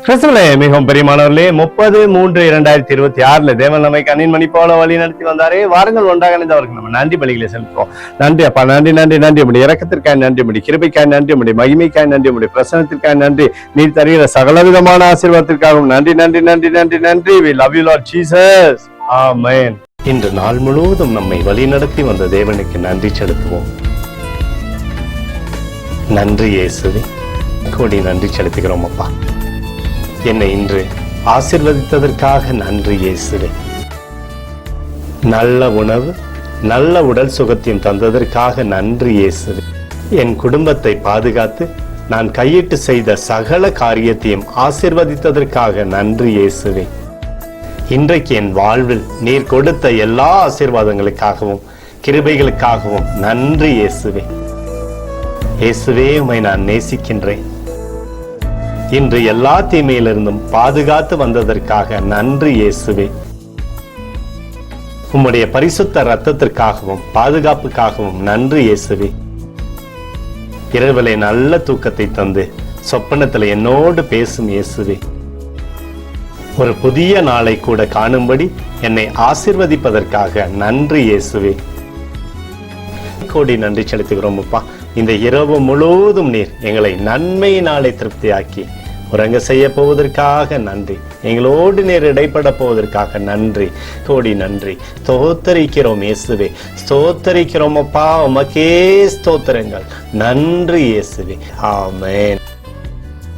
கிறிஸ்துவிலே மிகவும் பெரியமானவர்களே, 30/3/2026 தேவன் நம்மை கண்ணின் மணி போல வழி நடத்தி வந்தாரே. வாருங்கள் ஒன்றாக இணைந்தவருக்கு நம்ம நன்றி பலிகளை செலுத்துவோம். நன்றி அப்பா, நன்றி நன்றி நன்றி. உடைய இரக்கத்திற்காக நன்றி, உடைய கிருபைக்காக நன்றி, உடைய மகிமைக்காக நன்றி, உடைய பிரசனத்திற்காக நன்றி, நீர் தருகிற சகலவிதமான ஆசீர்வாதத்திற்காகவும் நன்றி நன்றி நன்றி நன்றி நன்றி. We love you Lord Jesus. Amen. இன்று நாள் முழுவதும் நம்மை வழி நடத்தி வந்த தேவனுக்கு நன்றி செலுத்துவோம். நன்றி இயேசுவே, கோடி நன்றி செலுத்துகிறோம் அப்பா. என்னை இன்று ஆசீர்வதித்ததற்காக நன்றி இயேசுவே. நல்ல உணவு, நல்ல உடல் சுகத்தையும் தந்ததற்காக நன்றி இயேசுவே. என் குடும்பத்தை பாதுகாத்து நான் கையிட்டு செய்த சகல காரியத்தையும் ஆசீர்வதித்ததற்காக நன்றி இயேசுவே. இன்றைக்கு என் வாழ்வில் நீர் கொடுத்த எல்லா ஆசீர்வாதங்களுக்காகவும் கிருபைகளுக்காகவும் நன்றி இயேசுவே. இயேசுவே, உம்மை நான் நேசிக்கின்றேன். இன்று எல்லா தீமையிலிருந்தும் பாதுகாத்து வந்ததற்காக நன்றி இயேசுவே. உம்முடைய பரிசுத்த இரத்தத்திற்காகவும் பாதுகாப்புக்காகவும் நன்றி இயேசுவே. இரவிலே நல்ல தூக்கத்தை தந்து சொப்பனத்தில் என்னோடு பேசும் இயேசுவே. ஒரு புதிய நாளை கூட காணும்படி என்னை ஆசீர்வதிப்பதற்காக நன்றி இயேசுவே. கோடி நன்றி செலுத்துகிறோம் அப்பா. இந்த இரவு முழுவதும் நீர் எங்களை நன்மையினாலே திருப்தியாக்கி உறங்க செய்ய போவதற்காக நன்றி. எங்களோடு நீர் இடைப்பட போவதற்காக நன்றி, கோடி நன்றி. ஸ்தோத்தரிக்கிறோம் இயேசுவே, ஸ்தோத்தரிக்கிறோம் அப்பா. உமக்கே ஸ்தோத்திரங்கள். நன்றி இயேசுவே. ஆமென்.